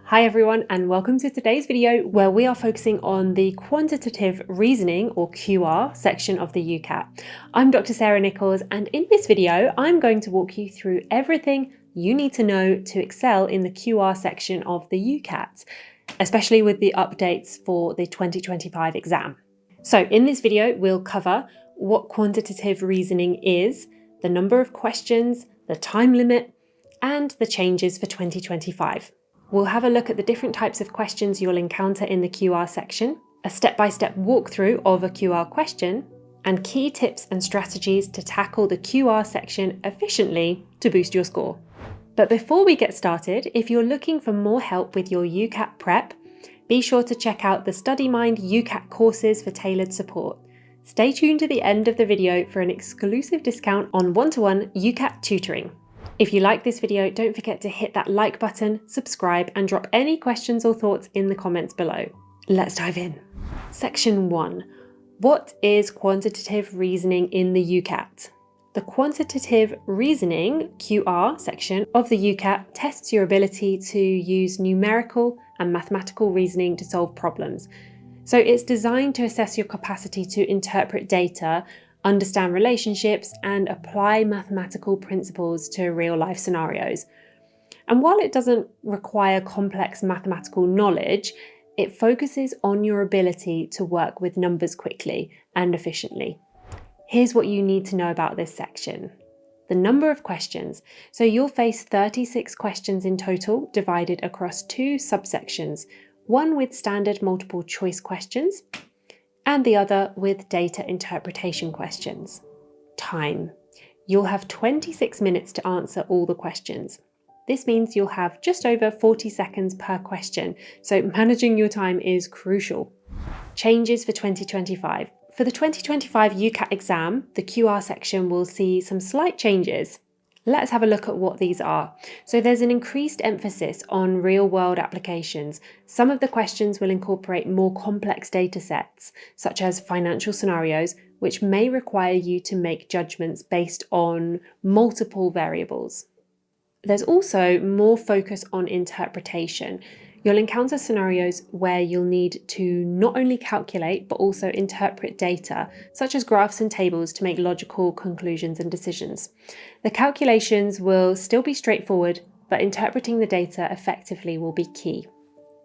Hi everyone, and welcome to today's video where we are focusing on the Quantitative Reasoning or QR section of the UCAT. I'm Dr. Sarah Nichols, and in this video I'm going to walk you through everything you need to know to excel in the QR section of the UCAT, especially with the updates for the 2025 exam. So in this video we'll cover what quantitative reasoning is, the number of questions, the time limit, and the changes for 2025. We'll have a look at the different types of questions you'll encounter in the QR section, a step-by-step walkthrough of a QR question, and key tips and strategies to tackle the QR section efficiently to boost your score. But before we get started, if you're looking for more help with your UCAT prep, be sure to check out the StudyMind UCAT courses for tailored support. Stay tuned to the end of the video for an exclusive discount on one-to-one UCAT tutoring. If you like this video, don't forget to hit that like button, subscribe, and drop any questions or thoughts in the comments below. Let's dive in. Section 1. What is quantitative reasoning in the UCAT? The Quantitative Reasoning QR section of the UCAT tests your ability to use numerical and mathematical reasoning to solve problems. So it's designed to assess your capacity to interpret data, understand relationships, and apply mathematical principles to real-life scenarios. And while it doesn't require complex mathematical knowledge, it focuses on your ability to work with numbers quickly and efficiently. Here's what you need to know about this section. The number of questions. So you'll face 36 questions in total, divided across two subsections, one with standard multiple choice questions, and the other with data interpretation questions. Time. You'll have 26 minutes to answer all the questions. This means you'll have just over 40 seconds per question, so managing your time is crucial. Changes for 2025. For the 2025 UCAT exam, the QR section will see some slight changes. Let's have a look at what these are. So there's an increased emphasis on real-world applications. Some of the questions will incorporate more complex data sets, such as financial scenarios, which may require you to make judgments based on multiple variables. There's also more focus on interpretation. You'll encounter scenarios where you'll need to not only calculate, but also interpret data, such as graphs and tables, to make logical conclusions and decisions. The calculations will still be straightforward, but interpreting the data effectively will be key.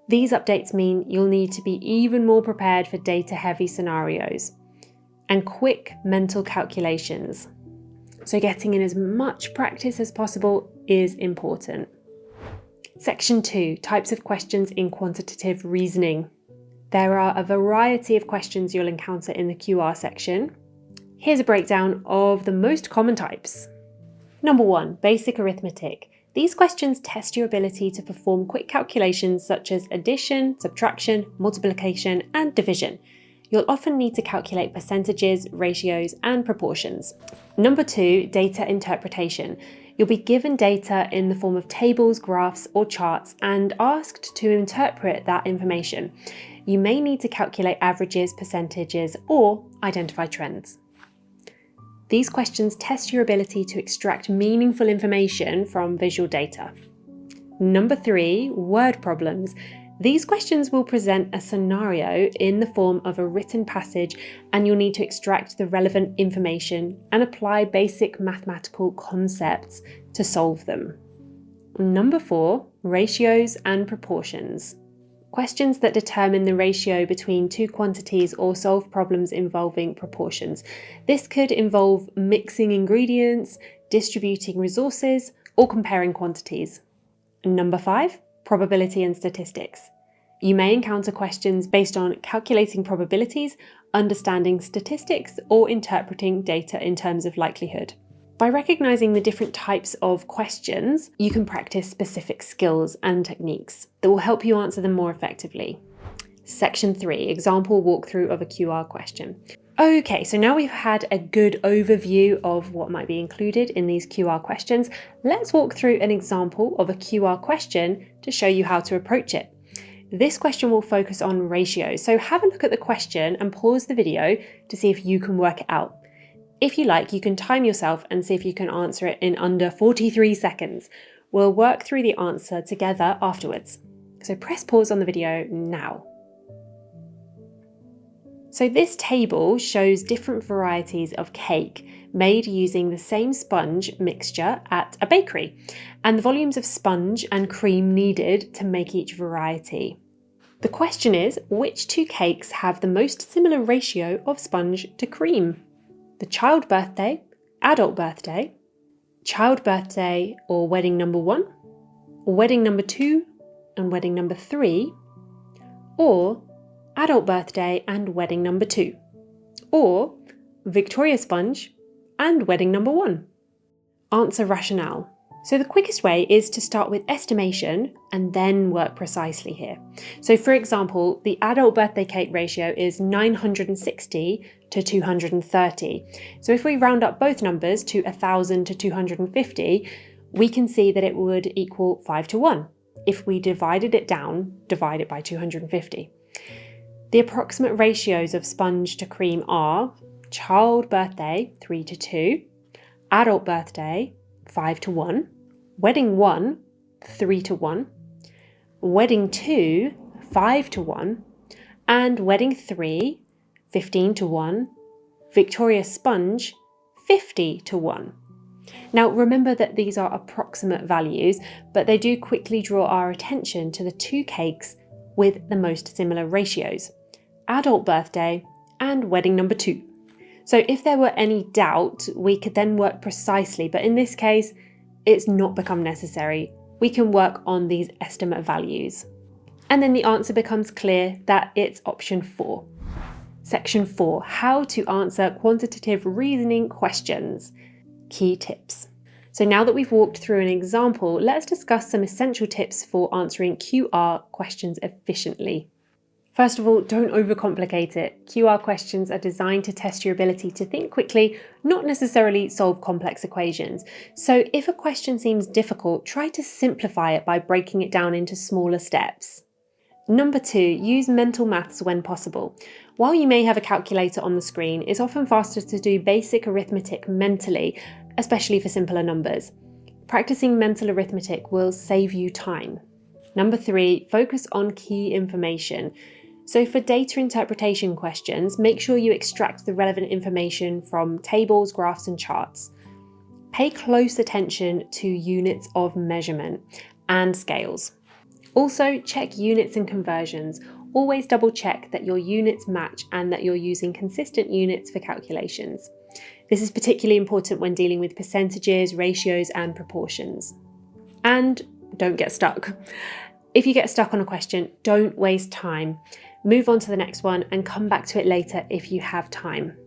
These updates mean you'll need to be even more prepared for data-heavy scenarios and quick mental calculations. So getting in as much practice as possible is important. Section 2. Types of questions in quantitative reasoning. There are a variety of questions you'll encounter in the QR section. Here's a breakdown of the most common types. Number 1. Basic arithmetic. These questions test your ability to perform quick calculations such as addition, subtraction, multiplication, and division. You'll often need to calculate percentages, ratios, and proportions. Number 2. Data interpretation. You'll be given data in the form of tables, graphs, or charts and asked to interpret that information. You may need to calculate averages, percentages, or identify trends. These questions test your ability to extract meaningful information from visual data. Number 3, word problems. These questions will present a scenario in the form of a written passage, and you'll need to extract the relevant information and apply basic mathematical concepts to solve them. Number 4, ratios and proportions. Questions that determine the ratio between two quantities or solve problems involving proportions. This could involve mixing ingredients, distributing resources, or comparing quantities. Number 5, probability and statistics. You may encounter questions based on calculating probabilities, understanding statistics, or interpreting data in terms of likelihood. By recognizing the different types of questions, you can practice specific skills and techniques that will help you answer them more effectively. Section 3, example walkthrough of a QR question. Okay, so now we've had a good overview of what might be included in these QR questions. Let's walk through an example of a QR question to show you how to approach it. This question will focus on ratios, so have a look at the question and pause the video to see if you can work it out. If you like, you can time yourself and see if you can answer it in under 43 seconds. We'll work through the answer together afterwards. So press pause on the video now. So this table shows different varieties of cake made using the same sponge mixture at a bakery, and the volumes of sponge and cream needed to make each variety. The question is, which two cakes have the most similar ratio of sponge to cream? The child birthday, adult birthday, child birthday or wedding number 1, wedding number 2 and wedding number 3, or adult birthday and wedding number 2, or Victoria sponge and wedding number 1. Answer rationale. So the quickest way is to start with estimation and then work precisely here. So for example, the adult birthday cake ratio is 960 to 230. So if we round up both numbers to 1000 to 250, we can see that it would equal 5 to 1. If we divided it down, divide it by 250. The approximate ratios of sponge to cream are child birthday 3 to 2, adult birthday 5 to 1, wedding 1 3 to 1, wedding 2 5 to 1, and wedding 3 15 to 1, Victoria sponge 50 to 1. Now remember that these are approximate values, but they do quickly draw our attention to the two cakes with the most similar ratios, adult birthday and wedding number 2. So if there were any doubt, we could then work precisely, but in this case, it's not become necessary. We can work on these estimate values. And then the answer becomes clear that it's option 4. Section 4, how to answer quantitative reasoning questions. Key tips. So now that we've walked through an example, let's discuss some essential tips for answering QR questions efficiently. First of all, don't overcomplicate it. QR questions are designed to test your ability to think quickly, not necessarily solve complex equations. So if a question seems difficult, try to simplify it by breaking it down into smaller steps. Number 2, use mental maths when possible. While you may have a calculator on the screen, it's often faster to do basic arithmetic mentally, especially for simpler numbers. Practicing mental arithmetic will save you time. Number 3, focus on key information. So for data interpretation questions, make sure you extract the relevant information from tables, graphs, and charts. Pay close attention to units of measurement and scales. Also, check units and conversions. Always double check that your units match and that you're using consistent units for calculations. This is particularly important when dealing with percentages, ratios, and proportions. And don't get stuck. If you get stuck on a question, don't waste time. Move on to the next one and come back to it later if you have time.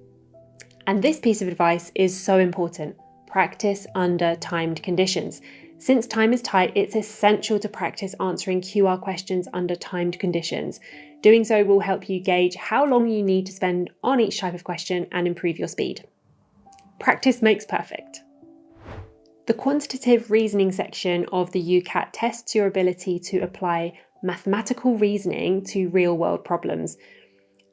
And this piece of advice is so important. Practice under timed conditions. Since time is tight, it's essential to practice answering QR questions under timed conditions. Doing so will help you gauge how long you need to spend on each type of question and improve your speed. Practice makes perfect. The Quantitative Reasoning section of the UCAT tests your ability to apply mathematical reasoning to real-world problems,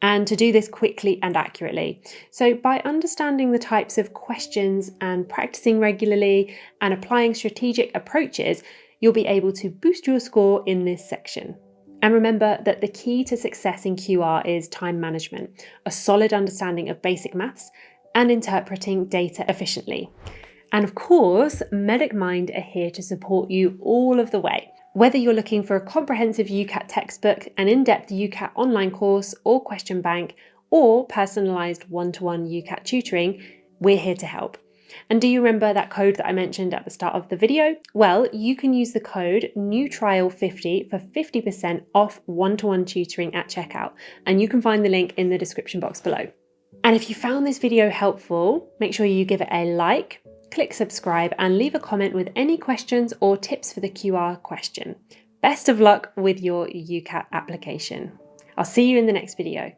and to do this quickly and accurately. So by understanding the types of questions and practicing regularly and applying strategic approaches, you'll be able to boost your score in this section. And remember that the key to success in QR is time management, a solid understanding of basic maths, and interpreting data efficiently. And of course, Medic Mind are here to support you all of the way. Whether you're looking for a comprehensive UCAT textbook, an in-depth UCAT online course or question bank, or personalised one-to-one UCAT tutoring, we're here to help. And do you remember that code that I mentioned at the start of the video? Well, you can use the code NEWTRIAL50 for 50% off one-to-one tutoring at checkout, and you can find the link in the description box below. And if you found this video helpful, make sure you give it a like, click subscribe, and leave a comment with any questions or tips for the QR question. Best of luck with your UCAT application. I'll see you in the next video.